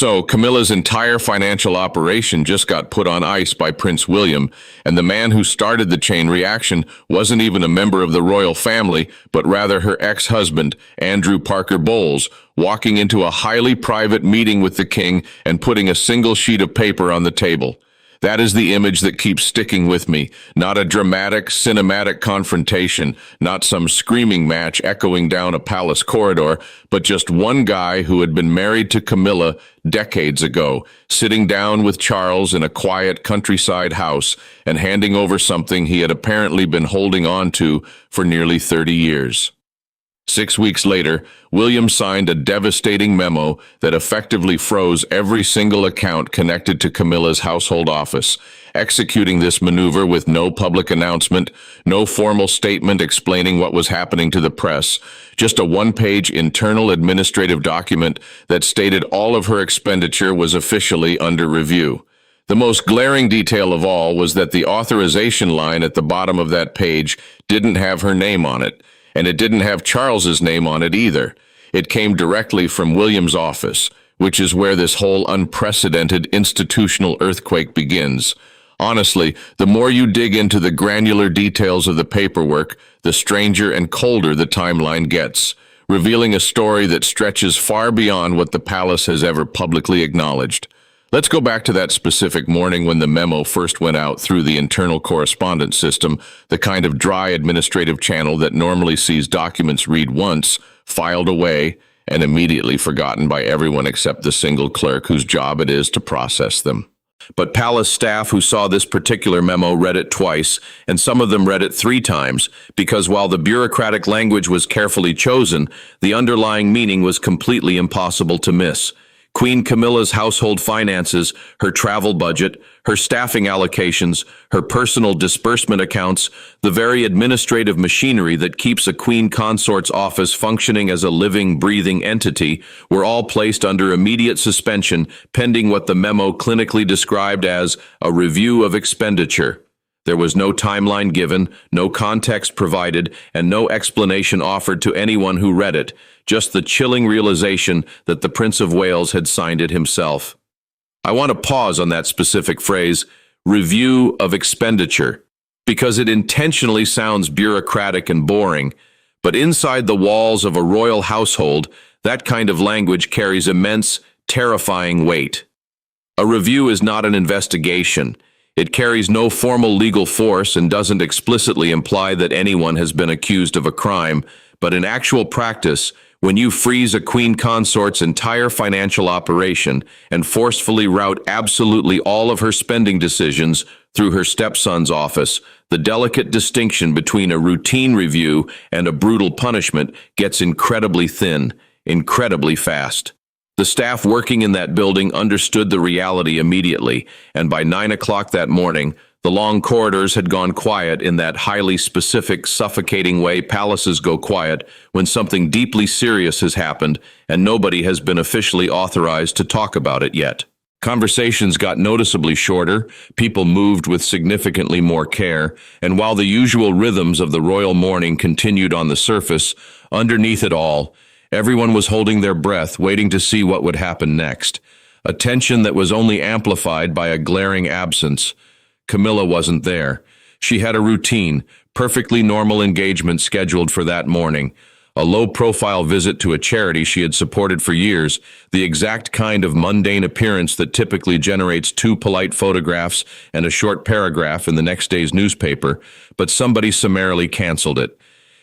So, Camilla's entire financial operation just got put on ice by Prince William, and the man who started the chain reaction wasn't even a member of the royal family, but rather her ex-husband, Andrew Parker Bowles, walking into a highly private meeting with the king and putting a single sheet of paper on the table. That is the image that keeps sticking with me, not a dramatic, cinematic confrontation, not some screaming match echoing down a palace corridor, but just one guy who had been married to Camilla decades ago, sitting down with Charles in a quiet countryside house and handing over something he had apparently been holding on to for nearly 30 years. 6 weeks later, William signed a devastating memo that effectively froze every single account connected to Camilla's household office, executing this maneuver with no public announcement, no formal statement explaining what was happening to the press, just a one-page internal administrative document that stated all of her expenditure was officially under review. The most glaring detail of all was that the authorization line at the bottom of that page didn't have her name on it, and it didn't have Charles's name on it either. It came directly from William's office, which is where this whole unprecedented institutional earthquake begins. Honestly, the more you dig into the granular details of the paperwork, the stranger and colder the timeline gets, revealing a story that stretches far beyond what the palace has ever publicly acknowledged. Let's go back to that specific morning when the memo first went out through the internal correspondence system, the kind of dry administrative channel that normally sees documents read once, filed away, and immediately forgotten by everyone except the single clerk whose job it is to process them. But palace staff who saw this particular memo read it twice, and some of them read it 3 times, because while the bureaucratic language was carefully chosen, the underlying meaning was completely impossible to miss. Queen Camilla's household finances, her travel budget, her staffing allocations, her personal disbursement accounts, the very administrative machinery that keeps a queen consort's office functioning as a living, breathing entity, were all placed under immediate suspension pending what the memo clinically described as a review of expenditure. There was no timeline given, no context provided, and no explanation offered to anyone who read it, just the chilling realization that the Prince of Wales had signed it himself. I want to pause on that specific phrase, review of expenditure, because it intentionally sounds bureaucratic and boring, but inside the walls of a royal household, that kind of language carries immense, terrifying weight. A review is not an investigation. It carries no formal legal force and doesn't explicitly imply that anyone has been accused of a crime, but in actual practice, when you freeze a queen consort's entire financial operation and forcefully route absolutely all of her spending decisions through her stepson's office, the delicate distinction between a routine review and a brutal punishment gets incredibly thin, incredibly fast. The staff working in that building understood the reality immediately, and by 9 o'clock that morning, the long corridors had gone quiet in that highly specific, suffocating way palaces go quiet when something deeply serious has happened and nobody has been officially authorized to talk about it yet. Conversations got noticeably shorter, people moved with significantly more care, and while the usual rhythms of the royal morning continued on the surface, underneath it all, everyone was holding their breath, waiting to see what would happen next. A tension that was only amplified by a glaring absence. Camilla wasn't there. She had a routine, perfectly normal engagement scheduled for that morning. A low-profile visit to a charity she had supported for years, the exact kind of mundane appearance that typically generates 2 polite photographs and a short paragraph in the next day's newspaper, but somebody summarily canceled it.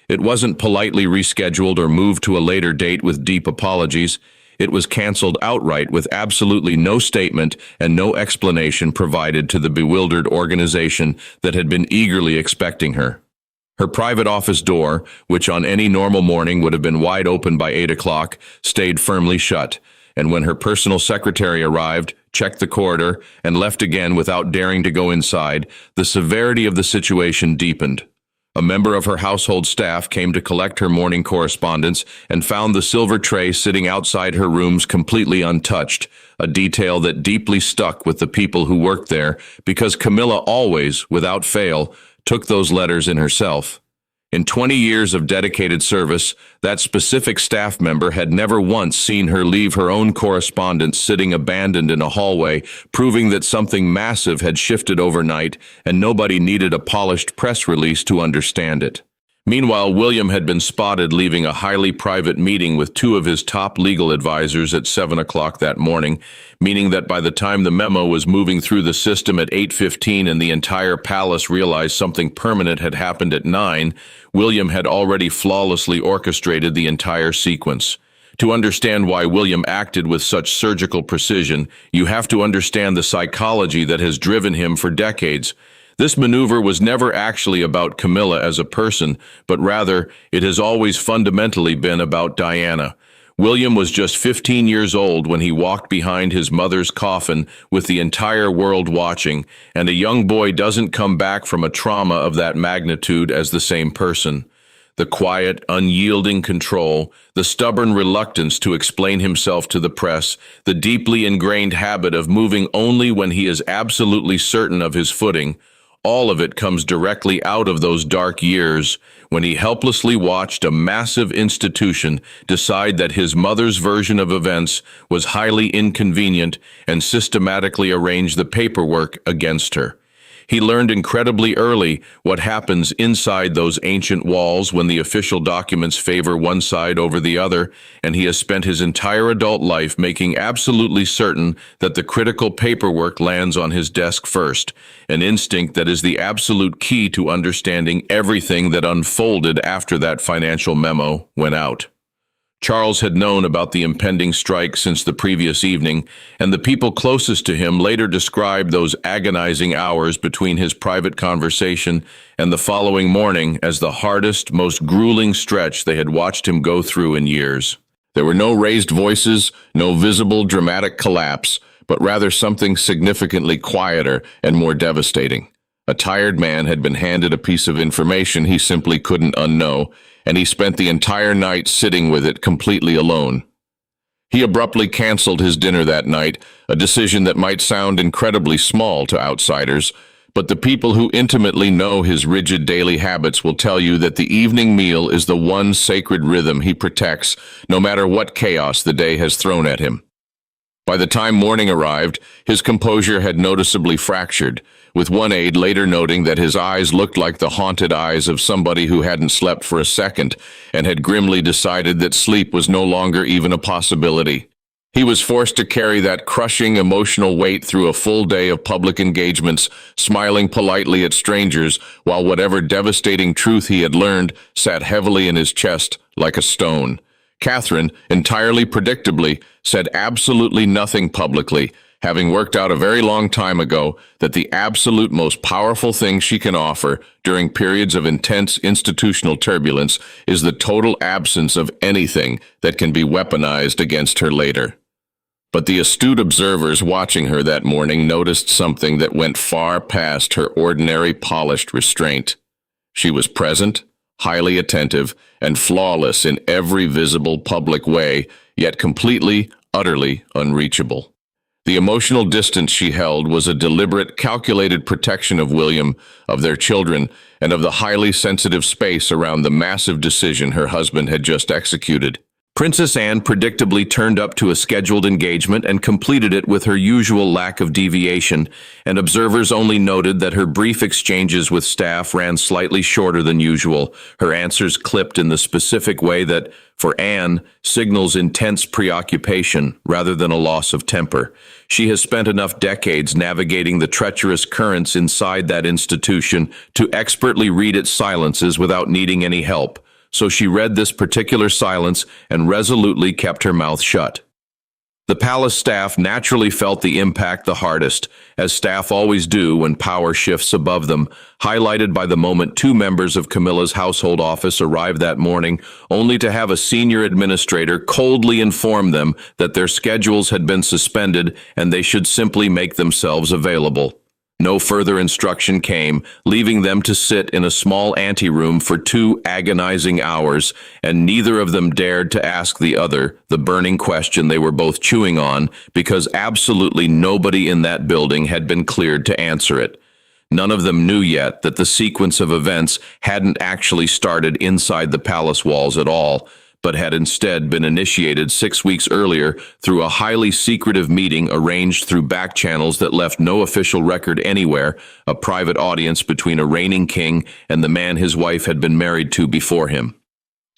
It wasn't politely rescheduled or moved to a later date with deep apologies. It was canceled outright with absolutely no statement and no explanation provided to the bewildered organization that had been eagerly expecting her. Her private office door, which on any normal morning would have been wide open by 8 o'clock, stayed firmly shut, and when her personal secretary arrived, checked the corridor, and left again without daring to go inside, the severity of the situation deepened. A member of her household staff came to collect her morning correspondence and found the silver tray sitting outside her rooms completely untouched, a detail that deeply stuck with the people who worked there because Camilla always, without fail, took those letters in herself. In 20 years of dedicated service, that specific staff member had never once seen her leave her own correspondence sitting abandoned in a hallway, proving that something massive had shifted overnight and nobody needed a polished press release to understand it. Meanwhile, William had been spotted leaving a highly private meeting with two of his top legal advisors at 7 o'clock that morning, meaning that by the time the memo was moving through the system at 8:15 and the entire palace realized something permanent had happened at 9, William had already flawlessly orchestrated the entire sequence. To understand why William acted with such surgical precision, you have to understand the psychology that has driven him for decades. This maneuver was never actually about Camilla as a person, but rather, it has always fundamentally been about Diana. William was just 15 years old when he walked behind his mother's coffin with the entire world watching, and a young boy doesn't come back from a trauma of that magnitude as the same person. The quiet, unyielding control, the stubborn reluctance to explain himself to the press, the deeply ingrained habit of moving only when he is absolutely certain of his footing, all of it comes directly out of those dark years when he helplessly watched a massive institution decide that his mother's version of events was highly inconvenient and systematically arrange the paperwork against her. He learned incredibly early what happens inside those ancient walls when the official documents favor one side over the other, and he has spent his entire adult life making absolutely certain that the critical paperwork lands on his desk first, an instinct that is the absolute key to understanding everything that unfolded after that financial memo went out. Charles had known about the impending strike since the previous evening, and the people closest to him later described those agonizing hours between his private conversation and the following morning as the hardest, most grueling stretch they had watched him go through in years. There were no raised voices, no visible dramatic collapse, but rather something significantly quieter and more devastating. A tired man had been handed a piece of information he simply couldn't unknow, and he spent the entire night sitting with it completely alone. He abruptly canceled his dinner that night, a decision that might sound incredibly small to outsiders, but the people who intimately know his rigid daily habits will tell you that the evening meal is the one sacred rhythm he protects, no matter what chaos the day has thrown at him. By the time morning arrived, his composure had noticeably fractured, with one aide later noting that his eyes looked like the haunted eyes of somebody who hadn't slept for a second and had grimly decided that sleep was no longer even a possibility. He was forced to carry that crushing emotional weight through a full day of public engagements, smiling politely at strangers, while whatever devastating truth he had learned sat heavily in his chest like a stone. Catherine, entirely predictably, said absolutely nothing publicly, having worked out a very long time ago that the absolute most powerful thing she can offer during periods of intense institutional turbulence is the total absence of anything that can be weaponized against her later. But the astute observers watching her that morning noticed something that went far past her ordinary polished restraint. She was present, highly attentive, and flawless in every visible public way, yet completely, utterly unreachable. The emotional distance she held was a deliberate, calculated protection of William, of their children, and of the highly sensitive space around the massive decision her husband had just executed. Princess Anne predictably turned up to a scheduled engagement and completed it with her usual lack of deviation, and observers only noted that her brief exchanges with staff ran slightly shorter than usual, her answers clipped in the specific way that, for Anne, signals intense preoccupation rather than a loss of temper. She has spent enough decades navigating the treacherous currents inside that institution to expertly read its silences without needing any help. So she read this particular silence and resolutely kept her mouth shut. The palace staff naturally felt the impact the hardest, as staff always do when power shifts above them, highlighted by the moment two members of Camilla's household office arrived that morning, only to have a senior administrator coldly inform them that their schedules had been suspended and they should simply make themselves available. No further instruction came, leaving them to sit in a small anteroom for 2 agonizing hours, and neither of them dared to ask the other the burning question they were both chewing on, because absolutely nobody in that building had been cleared to answer it. None of them knew yet that the sequence of events hadn't actually started inside the palace walls at all, but had instead been initiated 6 weeks earlier through a highly secretive meeting arranged through back channels that left no official record anywhere, a private audience between a reigning king and the man his wife had been married to before him.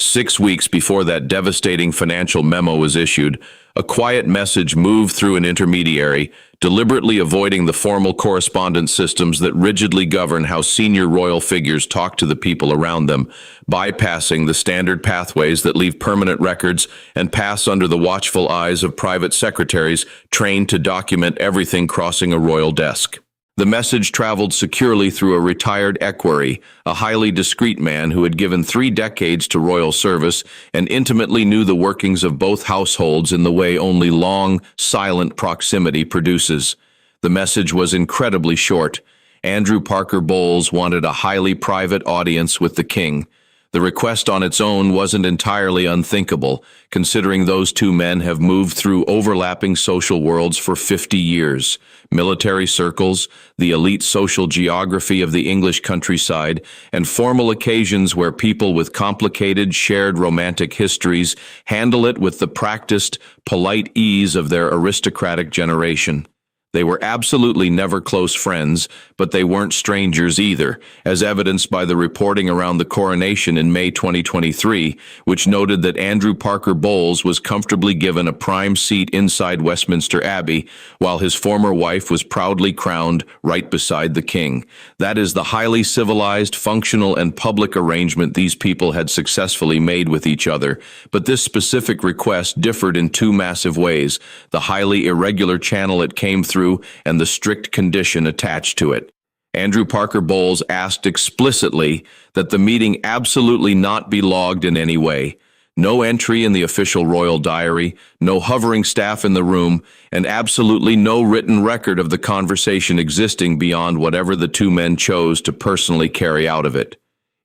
6 weeks before that devastating financial memo was issued, a quiet message moved through an intermediary, deliberately avoiding the formal correspondence systems that rigidly govern how senior royal figures talk to the people around them, bypassing the standard pathways that leave permanent records and pass under the watchful eyes of private secretaries trained to document everything crossing a royal desk. The message traveled securely through a retired equerry, a highly discreet man who had given 3 decades to royal service and intimately knew the workings of both households in the way only long, silent proximity produces. The message was incredibly short. Andrew Parker Bowles wanted a highly private audience with the king. The request on its own wasn't entirely unthinkable, considering those two men have moved through overlapping social worlds for 50 years. Military circles, the elite social geography of the English countryside, and formal occasions where people with complicated, shared romantic histories handle it with the practiced, polite ease of their aristocratic generation. They were absolutely never close friends, but they weren't strangers either, as evidenced by the reporting around the coronation in May 2023, which noted that Andrew Parker Bowles was comfortably given a prime seat inside Westminster Abbey, while his former wife was proudly crowned right beside the king. That is the highly civilized, functional, and public arrangement these people had successfully made with each other. But this specific request differed in 2 massive ways: the highly irregular channel it came through and the strict condition attached to it. Andrew Parker Bowles asked explicitly that the meeting absolutely not be logged in any way. No entry in the official royal diary, no hovering staff in the room, and absolutely no written record of the conversation existing beyond whatever the 2 men chose to personally carry out of it.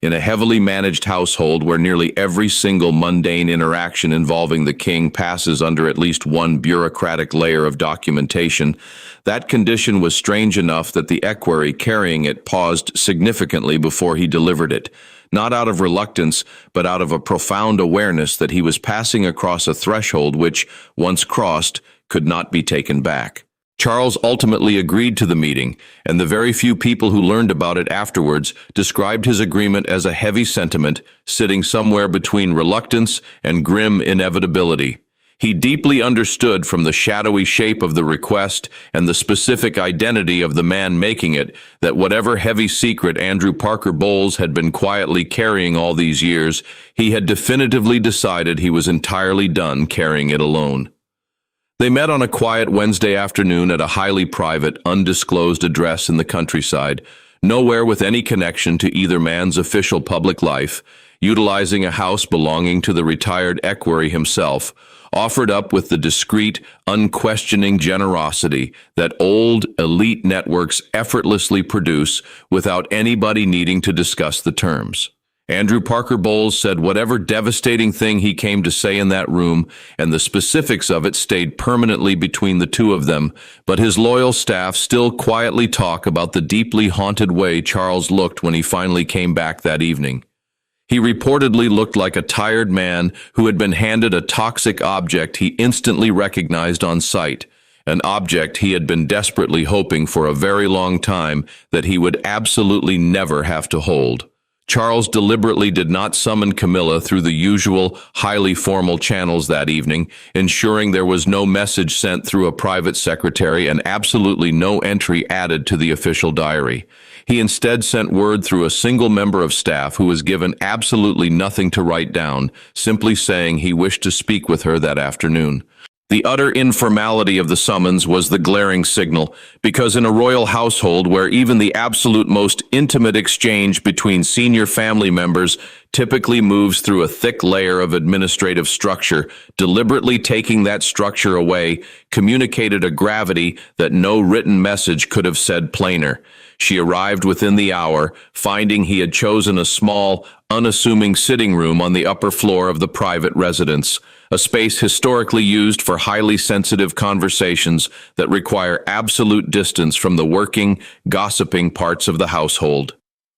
In a heavily managed household where nearly every single mundane interaction involving the king passes under at least one bureaucratic layer of documentation, that condition was strange enough that the equerry carrying it paused significantly before he delivered it, not out of reluctance, but out of a profound awareness that he was passing across a threshold which, once crossed, could not be taken back. Charles ultimately agreed to the meeting, and the very few people who learned about it afterwards described his agreement as a heavy sentiment, sitting somewhere between reluctance and grim inevitability. He deeply understood from the shadowy shape of the request and the specific identity of the man making it that whatever heavy secret Andrew Parker Bowles had been quietly carrying all these years, he had definitively decided he was entirely done carrying it alone. They met on a quiet Wednesday afternoon at a highly private, undisclosed address in the countryside, nowhere with any connection to either man's official public life, utilizing a house belonging to the retired equerry himself, offered up with the discreet, unquestioning generosity that old, elite networks effortlessly produce without anybody needing to discuss the terms. Andrew Parker Bowles said whatever devastating thing he came to say in that room, and the specifics of it stayed permanently between the 2 of them, but his loyal staff still quietly talk about the deeply haunted way Charles looked when he finally came back that evening. He reportedly looked like a tired man who had been handed a toxic object he instantly recognized on sight, an object he had been desperately hoping for a very long time that he would absolutely never have to hold. Charles deliberately did not summon Camilla through the usual, highly formal channels that evening, ensuring there was no message sent through a private secretary and absolutely no entry added to the official diary. He instead sent word through a single member of staff who was given absolutely nothing to write down, simply saying he wished to speak with her that afternoon. The utter informality of the summons was the glaring signal, because in a royal household where even the absolute most intimate exchange between senior family members typically moves through a thick layer of administrative structure, deliberately taking that structure away communicated a gravity that no written message could have said plainer. She arrived within the hour, finding he had chosen a small, unassuming sitting room on the upper floor of the private residence, a space historically used for highly sensitive conversations that require absolute distance from the working, gossiping parts of the household.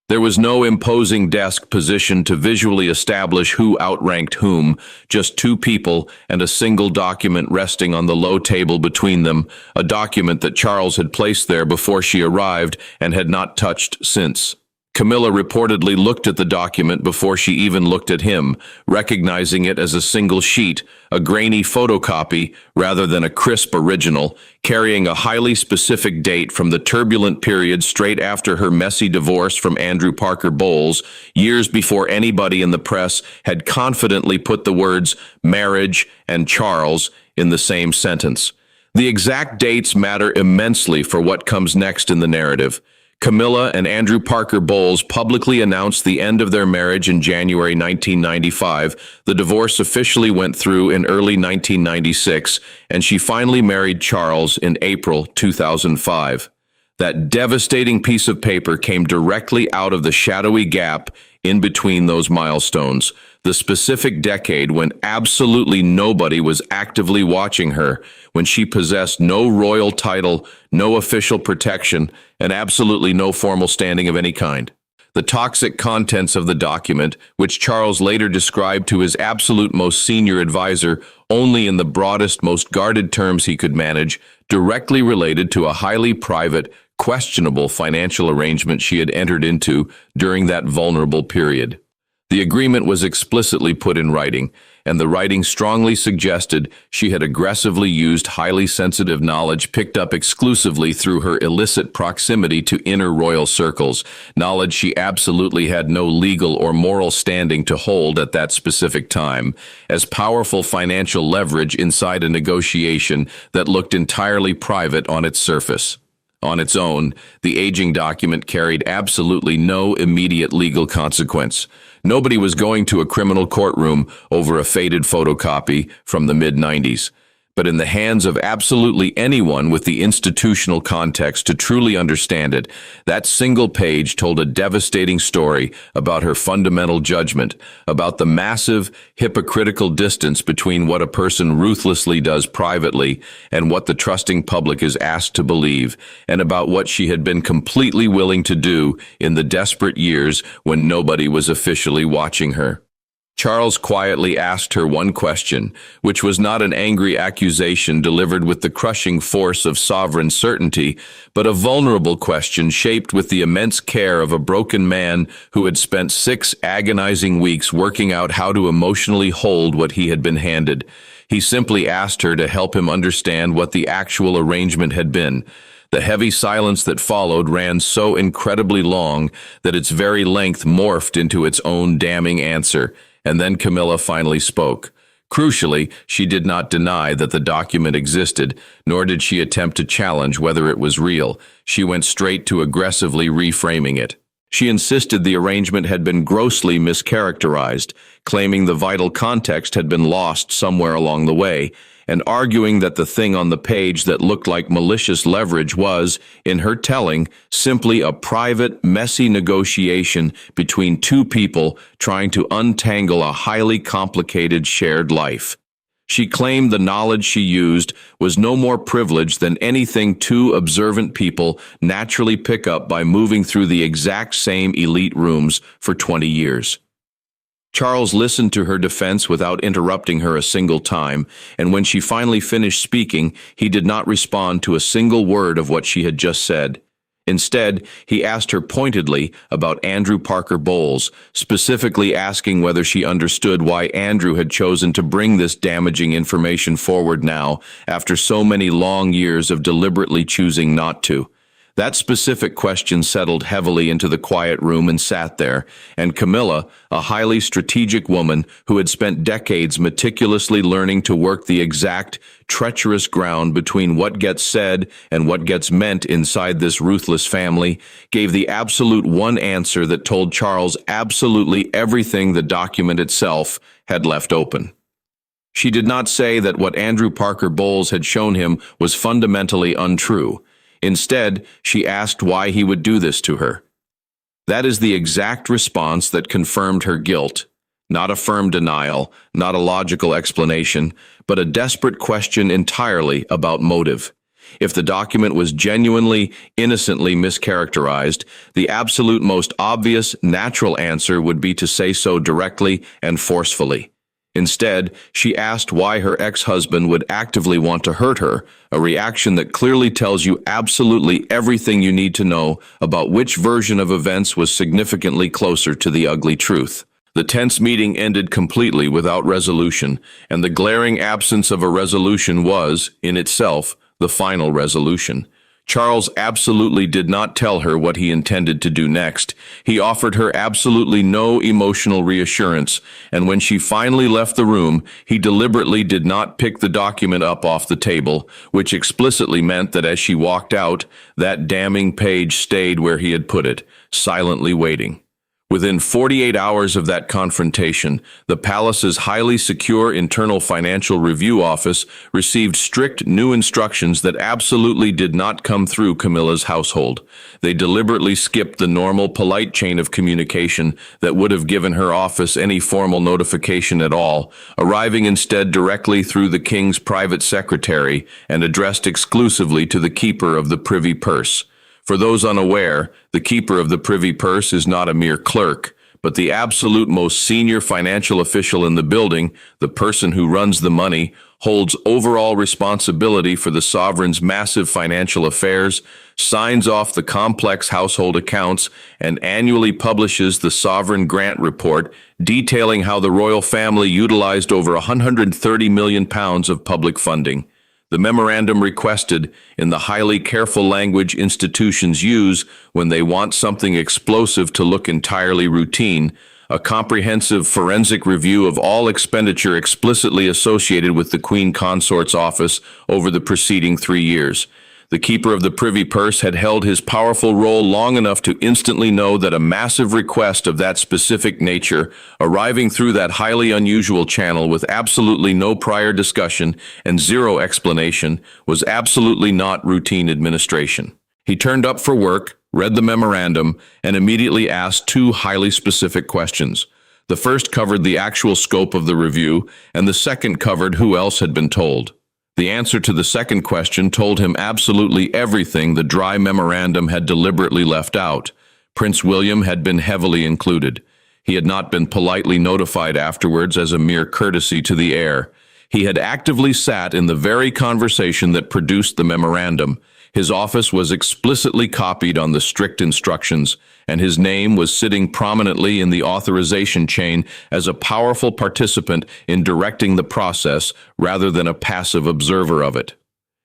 There was no imposing desk positioned to visually establish who outranked whom, just two people and a single document resting on the low table between them, a document that Charles had placed there before she arrived and had not touched since. Camilla reportedly looked at the document before she even looked at him, recognizing it as a single sheet, a grainy photocopy rather than a crisp original, carrying a highly specific date from the turbulent period straight after her messy divorce from Andrew Parker Bowles, years before anybody in the press had confidently put the words marriage and Charles in the same sentence. The exact dates matter immensely for what comes next in the narrative. Camilla and Andrew Parker Bowles publicly announced the end of their marriage in January 1995. The divorce officially went through in early 1996, and she finally married Charles in April 2005. That devastating piece of paper came directly out of the shadowy gap in between those milestones, the specific decade when absolutely nobody was actively watching her, when she possessed no royal title, no official protection, and absolutely no formal standing of any kind. The toxic contents of the document, which Charles later described to his absolute most senior advisor only in the broadest, most guarded terms he could manage, directly related to a highly private, questionable financial arrangement she had entered into during that vulnerable period. The agreement was explicitly put in writing, and the writing strongly suggested she had aggressively used highly sensitive knowledge picked up exclusively through her illicit proximity to inner royal circles, knowledge she absolutely had no legal or moral standing to hold at that specific time, as powerful financial leverage inside a negotiation that looked entirely private on its surface. On its own, the aging document carried absolutely no immediate legal consequence. Nobody was going to a criminal courtroom over a faded photocopy from the mid-90s. But in the hands of absolutely anyone with the institutional context to truly understand it, that single page told a devastating story about her fundamental judgment, about the massive, hypocritical distance between what a person ruthlessly does privately and what the trusting public is asked to believe, and about what she had been completely willing to do in the desperate years when nobody was officially watching her. Charles quietly asked her one question, which was not an angry accusation delivered with the crushing force of sovereign certainty, but a vulnerable question shaped with the immense care of a broken man who had spent 6 agonizing weeks working out how to emotionally hold what he had been handed. He simply asked her to help him understand what the actual arrangement had been. The heavy silence that followed ran so incredibly long that its very length morphed into its own damning answer. And then Camilla finally spoke. Crucially, she did not deny that the document existed, nor did she attempt to challenge whether it was real. She went straight to aggressively reframing it. She insisted the arrangement had been grossly mischaracterized, claiming the vital context had been lost somewhere along the way, and arguing that the thing on the page that looked like malicious leverage was, in her telling, simply a private, messy negotiation between two people trying to untangle a highly complicated shared life. She claimed the knowledge she used was no more privileged than anything two observant people naturally pick up by moving through the exact same elite rooms for 20 years. Charles listened to her defense without interrupting her a single time, and when she finally finished speaking, he did not respond to a single word of what she had just said. Instead, he asked her pointedly about Andrew Parker Bowles, specifically asking whether she understood why Andrew had chosen to bring this damaging information forward now, after so many long years of deliberately choosing not to. That specific question settled heavily into the quiet room and sat there, and Camilla, a highly strategic woman who had spent decades meticulously learning to work the exact, treacherous ground between what gets said and what gets meant inside this ruthless family, gave the absolute one answer that told Charles absolutely everything the document itself had left open. She did not say that what Andrew Parker Bowles had shown him was fundamentally untrue. Instead, she asked why he would do this to her. That is the exact response that confirmed her guilt. Not a firm denial, not a logical explanation, but a desperate question entirely about motive. If the document was genuinely, innocently mischaracterized, the absolute most obvious, natural answer would be to say so directly and forcefully. Instead, she asked why her ex-husband would actively want to hurt her, a reaction that clearly tells you absolutely everything you need to know about which version of events was significantly closer to the ugly truth. The tense meeting ended completely without resolution, and the glaring absence of a resolution was, in itself, the final resolution. Charles absolutely did not tell her what he intended to do next. He offered her absolutely no emotional reassurance, and when she finally left the room, he deliberately did not pick the document up off the table, which explicitly meant that as she walked out, that damning page stayed where he had put it, silently waiting. Within 48 hours of that confrontation, the palace's highly secure internal financial review office received strict new instructions that absolutely did not come through Camilla's household. They deliberately skipped the normal, polite chain of communication that would have given her office any formal notification at all, arriving instead directly through the king's private secretary and addressed exclusively to the keeper of the privy purse. For those unaware, the keeper of the privy purse is not a mere clerk, but the absolute most senior financial official in the building, the person who runs the money, holds overall responsibility for the sovereign's massive financial affairs, signs off the complex household accounts, and annually publishes the Sovereign Grant Report, detailing how the royal family utilized over £130 million of public funding. The memorandum requested, in the highly careful language institutions use when they want something explosive to look entirely routine, a comprehensive forensic review of all expenditure explicitly associated with the Queen Consort's office over the preceding 3 years. The keeper of the privy purse had held his powerful role long enough to instantly know that a massive request of that specific nature, arriving through that highly unusual channel with absolutely no prior discussion and zero explanation, was absolutely not routine administration. He turned up for work, read the memorandum, and immediately asked 2 highly specific questions. The first covered the actual scope of the review, and the second covered who else had been told. The answer to the second question told him absolutely everything the dry memorandum had deliberately left out. Prince William had been heavily included. He had not been politely notified afterwards as a mere courtesy to the heir. He had actively sat in the very conversation that produced the memorandum. His office was explicitly copied on the strict instructions, and his name was sitting prominently in the authorization chain as a powerful participant in directing the process rather than a passive observer of it.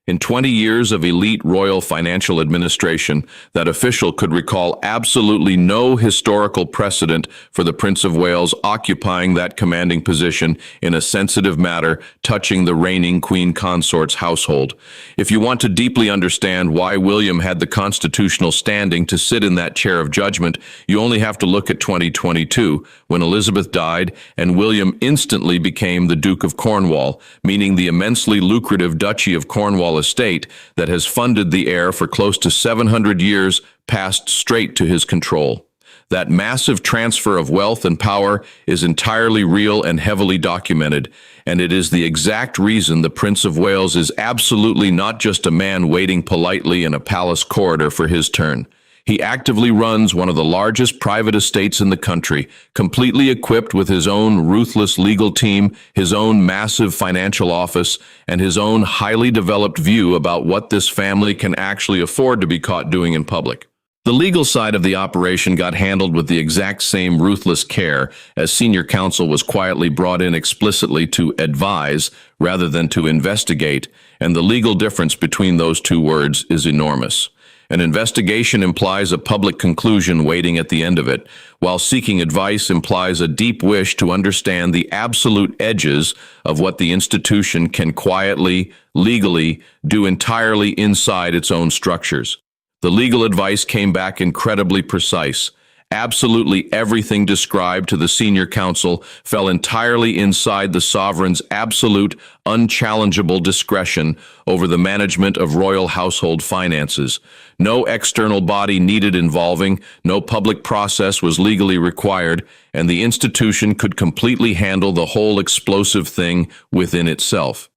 In 20 years of elite royal financial administration, that official could recall absolutely no historical precedent for the Prince of Wales occupying that commanding position in a sensitive matter touching the reigning Queen Consort's household. If you want to deeply understand why William had the constitutional standing to sit in that chair of judgment, you only have to look at 2022, when Elizabeth died and William instantly became the Duke of Cornwall, meaning the immensely lucrative Duchy of Cornwall estate that has funded the heir for close to 700 years passed straight to his control. That massive transfer of wealth and power is entirely real and heavily documented, and it is the exact reason the Prince of Wales is absolutely not just a man waiting politely in a palace corridor for his turn. He actively runs one of the largest private estates in the country, completely equipped with his own ruthless legal team, his own massive financial office, and his own highly developed view about what this family can actually afford to be caught doing in public. The legal side of the operation got handled with the exact same ruthless care, as senior counsel was quietly brought in explicitly to advise rather than to investigate, and the legal difference between those 2 words is enormous. An investigation implies a public conclusion waiting at the end of it, while seeking advice implies a deep wish to understand the absolute edges of what the institution can quietly, legally, do entirely inside its own structures. The legal advice came back incredibly precise, Absolutely everything described to the senior counsel fell entirely inside the sovereign's absolute, unchallengeable discretion over the management of royal household finances. No external body needed involving, no public process was legally required, and the institution could completely handle the whole explosive thing within itself.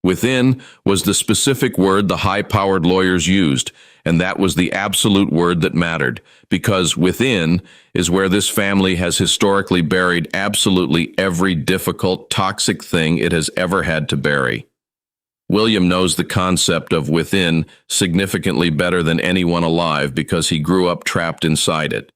Within was the specific word the high-powered lawyers used, and that was the absolute word that mattered, because within is where this family has historically buried absolutely every difficult, toxic thing it has ever had to bury. William knows the concept of within significantly better than anyone alive because he grew up trapped inside it.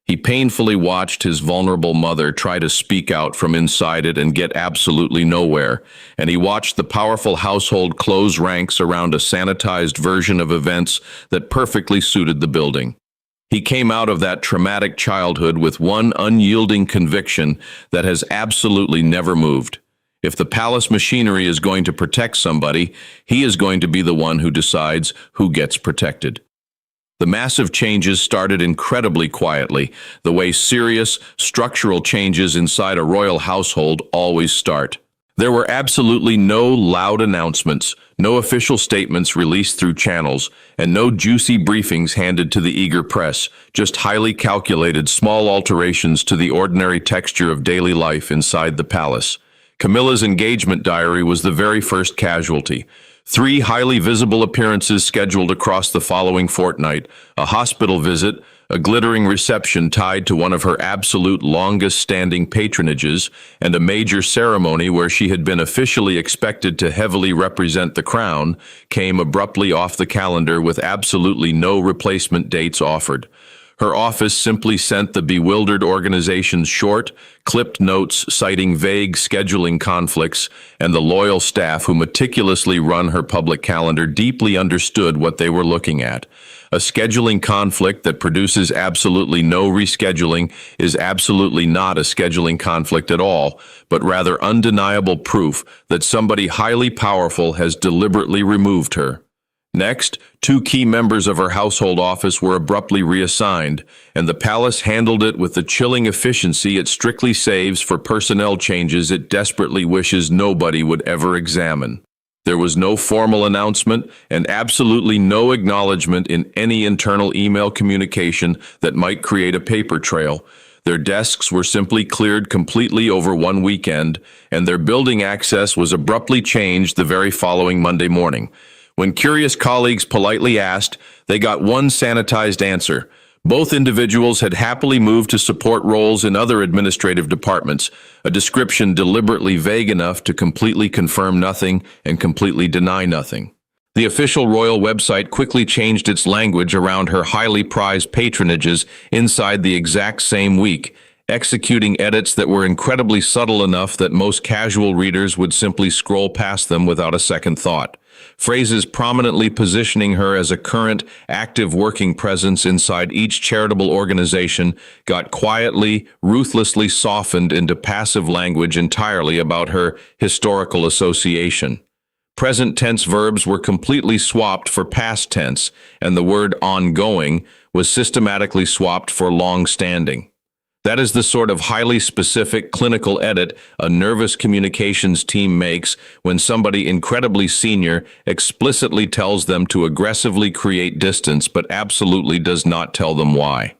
He painfully watched his vulnerable mother try to speak out from inside it and get absolutely nowhere, and he watched the powerful household close ranks around a sanitized version of events that perfectly suited the building. He came out of that traumatic childhood with one unyielding conviction that has absolutely never moved. If the palace machinery is going to protect somebody, he is going to be the one who decides who gets protected. The massive changes started incredibly quietly, the way serious, structural changes inside a royal household always start. There were absolutely no loud announcements, no official statements released through channels, and no juicy briefings handed to the eager press, just highly calculated small alterations to the ordinary texture of daily life inside the palace. Camilla's engagement diary was the very first casualty. 3 highly visible appearances scheduled across the following fortnight, a hospital visit, a glittering reception tied to one of her absolute longest-standing patronages, and a major ceremony where she had been officially expected to heavily represent the crown, came abruptly off the calendar with absolutely no replacement dates offered. Her office simply sent the bewildered organization's short, clipped notes citing vague scheduling conflicts, and the loyal staff who meticulously run her public calendar deeply understood what they were looking at. A scheduling conflict that produces absolutely no rescheduling is absolutely not a scheduling conflict at all, but rather undeniable proof that somebody highly powerful has deliberately removed her. Next, 2 key members of her household office were abruptly reassigned, and the palace handled it with the chilling efficiency it strictly saves for personnel changes it desperately wishes nobody would ever examine. There was no formal announcement and absolutely no acknowledgement in any internal email communication that might create a paper trail. Their desks were simply cleared completely over one weekend, and their building access was abruptly changed the very following Monday morning. When curious colleagues politely asked, they got one sanitized answer. Both individuals had happily moved to support roles in other administrative departments, a description deliberately vague enough to completely confirm nothing and completely deny nothing. The official royal website quickly changed its language around her highly prized patronages inside the exact same week, executing edits that were incredibly subtle enough that most casual readers would simply scroll past them without a second thought. Phrases prominently positioning her as a current, active working presence inside each charitable organization got quietly, ruthlessly softened into passive language entirely about her historical association. Present tense verbs were completely swapped for past tense, and the word ongoing was systematically swapped for long-standing. That is the sort of highly specific clinical edit a nervous communications team makes when somebody incredibly senior explicitly tells them to aggressively create distance but absolutely does not tell them why.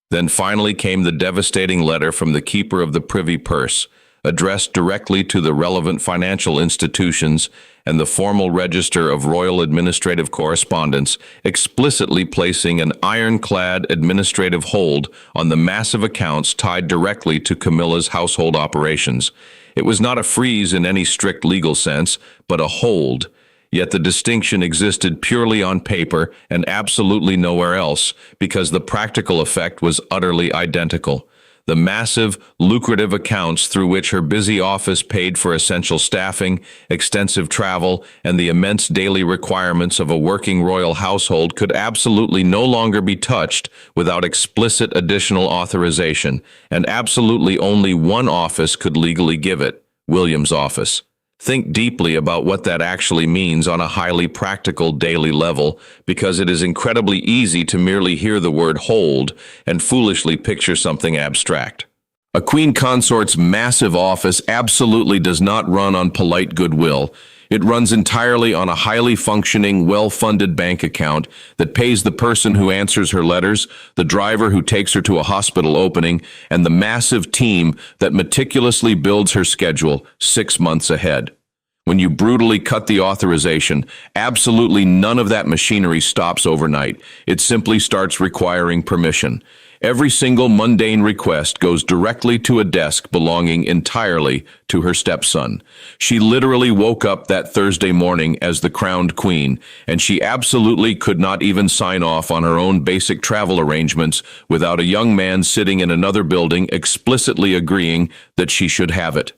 Then finally came the devastating letter from the keeper of the privy purse, addressed directly to the relevant financial institutions and the formal register of royal administrative correspondence, explicitly placing an ironclad administrative hold on the massive accounts tied directly to Camilla's household operations. It was not a freeze in any strict legal sense, but a hold. Yet the distinction existed purely on paper and absolutely nowhere else, because the practical effect was utterly identical. The massive, lucrative accounts through which her busy office paid for essential staffing, extensive travel, and the immense daily requirements of a working royal household could absolutely no longer be touched without explicit additional authorization, and absolutely only one office could legally give it, William's office. Think deeply about what that actually means on a highly practical daily level, because it is incredibly easy to merely hear the word hold and foolishly picture something abstract. A queen consort's massive office absolutely does not run on polite goodwill. It runs entirely on a highly functioning, well-funded bank account that pays the person who answers her letters, the driver who takes her to a hospital opening, and the massive team that meticulously builds her schedule 6 months ahead. When you brutally cut the authorization, absolutely none of that machinery stops overnight. It simply starts requiring permission. Every single mundane request goes directly to a desk belonging entirely to her stepson. She literally woke up that Thursday morning as the crowned queen, and she absolutely could not even sign off on her own basic travel arrangements without a young man sitting in another building explicitly agreeing that she should have it.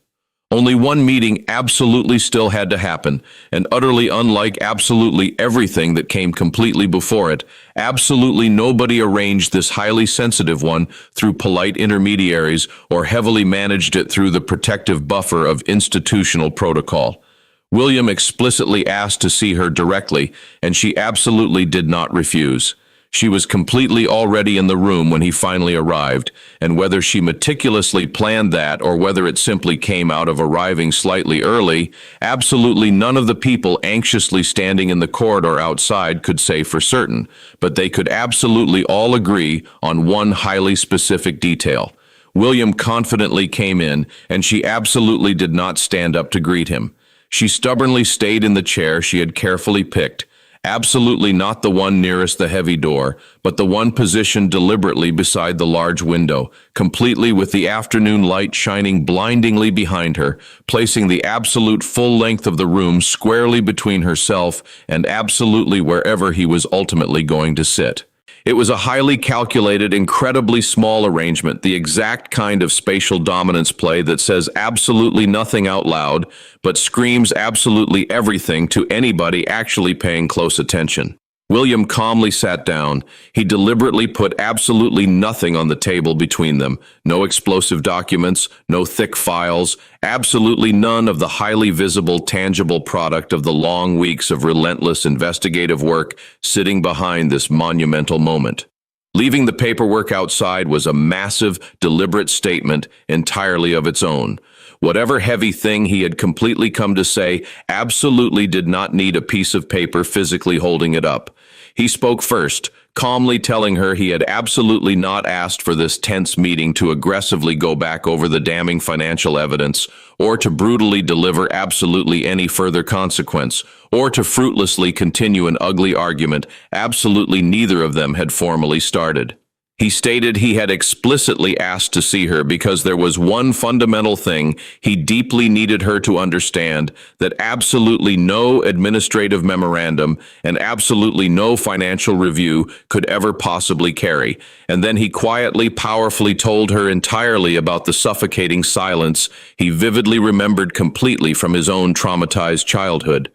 Only one meeting absolutely still had to happen, and utterly unlike absolutely everything that came completely before it, absolutely nobody arranged this highly sensitive one through polite intermediaries or heavily managed it through the protective buffer of institutional protocol. William explicitly asked to see her directly, and she absolutely did not refuse. She was completely already in the room when he finally arrived, and whether she meticulously planned that or whether it simply came out of arriving slightly early, absolutely none of the people anxiously standing in the corridor outside could say for certain, but they could absolutely all agree on one highly specific detail. William confidently came in, and she absolutely did not stand up to greet him. She stubbornly stayed in the chair she had carefully picked, absolutely not the one nearest the heavy door, but the one positioned deliberately beside the large window, completely with the afternoon light shining blindingly behind her, placing the absolute full length of the room squarely between herself and absolutely wherever he was ultimately going to sit. It was a highly calculated, incredibly small arrangement, the exact kind of spatial dominance play that says absolutely nothing out loud, but screams absolutely everything to anybody actually paying close attention. William calmly sat down. He deliberately put absolutely nothing on the table between them. No explosive documents, no thick files, absolutely none of the highly visible, tangible product of the long weeks of relentless investigative work sitting behind this monumental moment. Leaving the paperwork outside was a massive, deliberate statement entirely of its own. Whatever heavy thing he had completely come to say absolutely did not need a piece of paper physically holding it up. He spoke first, calmly telling her he had absolutely not asked for this tense meeting to aggressively go back over the damning financial evidence, or to brutally deliver absolutely any further consequence, or to fruitlessly continue an ugly argument absolutely neither of them had formally started. He stated he had explicitly asked to see her because there was one fundamental thing he deeply needed her to understand that absolutely no administrative memorandum and absolutely no financial review could ever possibly carry. And then he quietly, powerfully told her entirely about the suffocating silence he vividly remembered completely from his own traumatized childhood.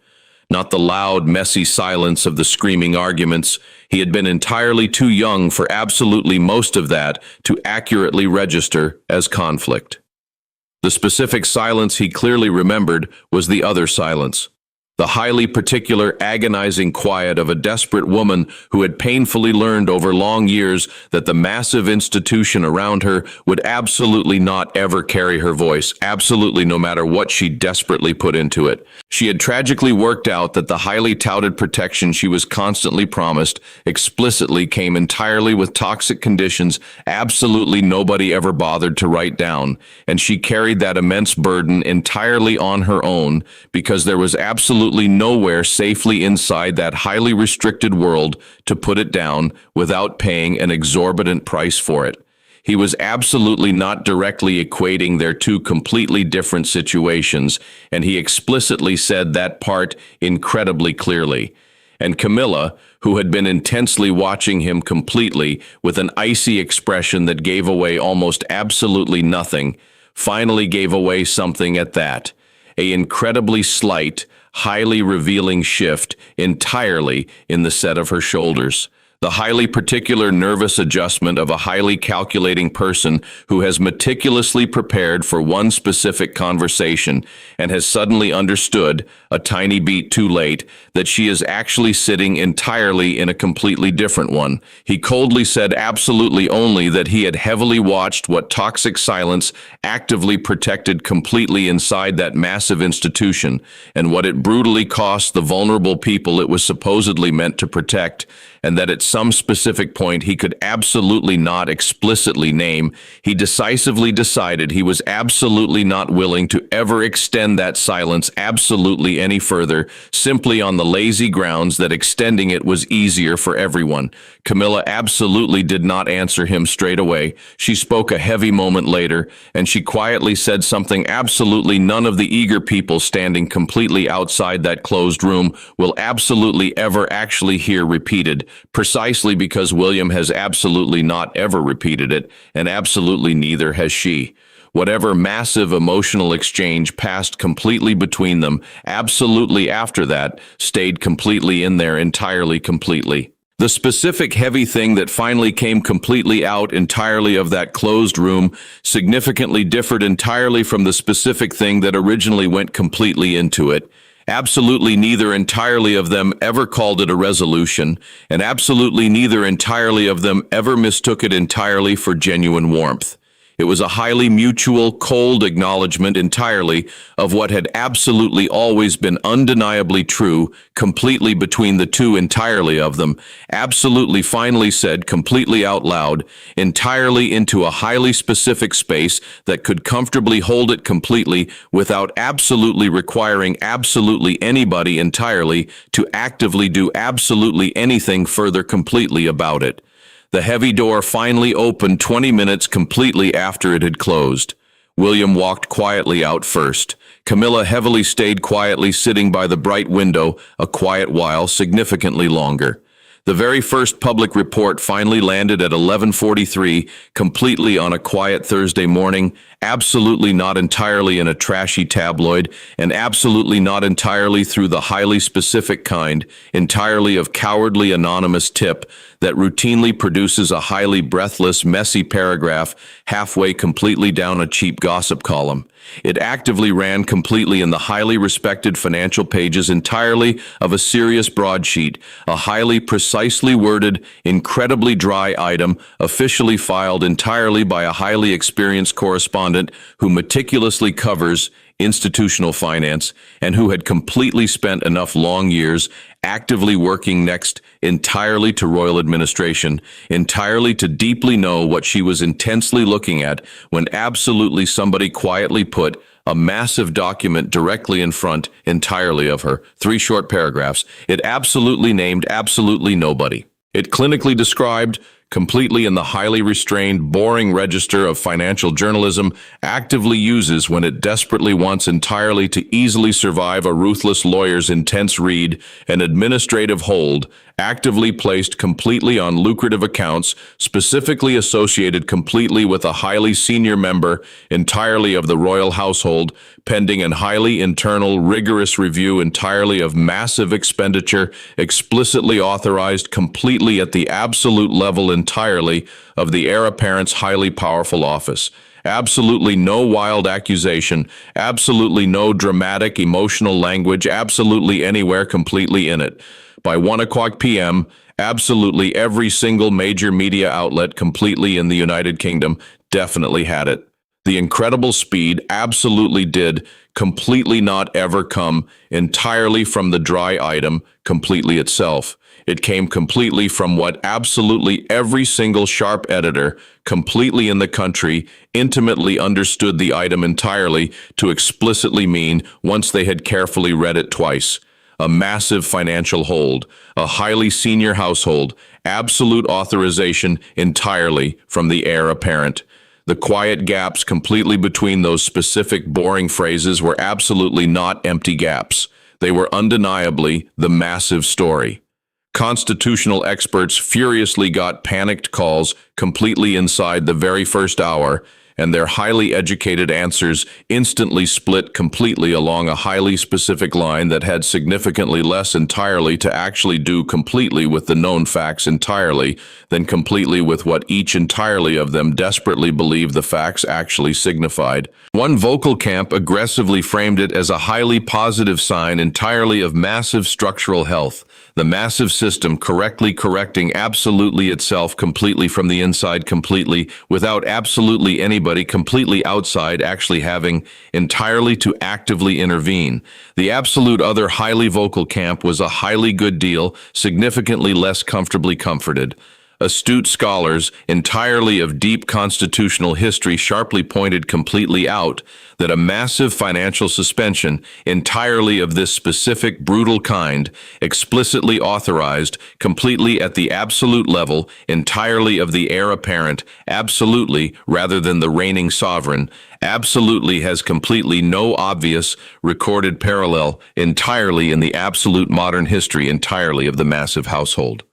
Not the loud, messy silence of the screaming arguments. He had been entirely too young for absolutely most of that to accurately register as conflict. The specific silence he clearly remembered was the other silence. The highly particular, agonizing quiet of a desperate woman who had painfully learned over long years that the massive institution around her would absolutely not ever carry her voice, absolutely no matter what she desperately put into it. She had tragically worked out that the highly touted protection she was constantly promised explicitly came entirely with toxic conditions absolutely nobody ever bothered to write down, and she carried that immense burden entirely on her own because there was absolutely nowhere safely inside that highly restricted world to put it down without paying an exorbitant price for it. He was absolutely not directly equating their two completely different situations, and he explicitly said that part incredibly clearly. And Camilla, who had been intensely watching him completely with an icy expression that gave away almost absolutely nothing, finally gave away something at that. An incredibly slight, highly revealing shift entirely in the set of her shoulders. The highly particular nervous adjustment of a highly calculating person who has meticulously prepared for one specific conversation and has suddenly understood, a tiny beat too late, that she is actually sitting entirely in a completely different one. He coldly said absolutely only that he had heavily watched what toxic silence actively protected completely inside that massive institution, and what it brutally cost the vulnerable people it was supposedly meant to protect, and that at some specific point he could absolutely not explicitly name, he decisively decided he was absolutely not willing to ever extend that silence absolutely any further, simply on the lazy grounds that extending it was easier for everyone. Camilla absolutely did not answer him straight away. She spoke a heavy moment later, and she quietly said something absolutely none of the eager people standing completely outside that closed room will absolutely ever actually hear repeated, precisely because William has absolutely not ever repeated it, and absolutely neither has she. Whatever massive emotional exchange passed completely between them, absolutely after that, stayed completely in there entirely completely. The specific heavy thing that finally came completely out entirely of that closed room significantly differed entirely from the specific thing that originally went completely into it. Absolutely neither entirely of them ever called it a resolution, and absolutely neither entirely of them ever mistook it entirely for genuine warmth. It was a highly mutual, cold acknowledgement entirely of what had absolutely always been undeniably true, completely between the two entirely of them, absolutely finally said completely out loud, entirely into a highly specific space that could comfortably hold it completely without absolutely requiring absolutely anybody entirely to actively do absolutely anything further completely about it. The heavy door finally opened 20 minutes completely after it had closed. William walked quietly out first. Camilla heavily stayed quietly sitting by the bright window a quiet while, significantly longer. The very first public report finally landed at 11:43, completely on a quiet Thursday morning, absolutely not entirely in a trashy tabloid, and absolutely not entirely through the highly specific kind, entirely of cowardly anonymous tip that routinely produces a highly breathless, messy paragraph halfway completely down a cheap gossip column. It actively ran completely in the highly respected financial pages entirely of a serious broadsheet, a highly precisely worded, incredibly dry item officially filed entirely by a highly experienced correspondent who meticulously covers institutional finance and who had completely spent enough long years actively working next entirely to royal administration, entirely to deeply know what she was intensely looking at when absolutely somebody quietly put a massive document directly in front entirely of her. 3 short paragraphs. It absolutely named absolutely nobody. It clinically described, completely in the highly restrained, boring register of financial journalism, actively uses when it desperately wants entirely to easily survive a ruthless lawyer's intense read, an administrative hold, actively placed completely on lucrative accounts, specifically associated completely with a highly senior member entirely of the royal household, pending an highly internal, rigorous review entirely of massive expenditure, explicitly authorized completely at the absolute level entirely of the heir apparent's highly powerful office. Absolutely no wild accusation, absolutely no dramatic, emotional language, absolutely anywhere completely in it. By 1 p.m., absolutely every single major media outlet completely in the United Kingdom definitely had it. The incredible speed absolutely did completely not ever come entirely from the dry item completely itself. It came completely from what absolutely every single sharp editor completely in the country intimately understood the item entirely to explicitly mean once they had carefully read it twice. A massive financial hold, a highly senior household, absolute authorization entirely from the heir apparent. The quiet gaps completely between those specific boring phrases were absolutely not empty gaps. They were undeniably the massive story. Constitutional experts furiously got panicked calls completely inside the very first hour, and their highly educated answers instantly split completely along a highly specific line that had significantly less entirely to actually do completely with the known facts entirely than completely with what each entirely of them desperately believed the facts actually signified. One vocal camp aggressively framed it as a highly positive sign entirely of massive structural health, the massive system correctly correcting absolutely itself completely from the inside completely, without absolutely anybody completely outside actually having entirely to actively intervene. The absolute other highly vocal camp was a highly good deal, significantly less comfortably comforted. Astute scholars, entirely of deep constitutional history, sharply pointed completely out that a massive financial suspension, entirely of this specific brutal kind, explicitly authorized, completely at the absolute level, entirely of the heir apparent, absolutely, rather than the reigning sovereign, absolutely has completely no obvious recorded parallel entirely in the absolute modern history entirely of the massive household.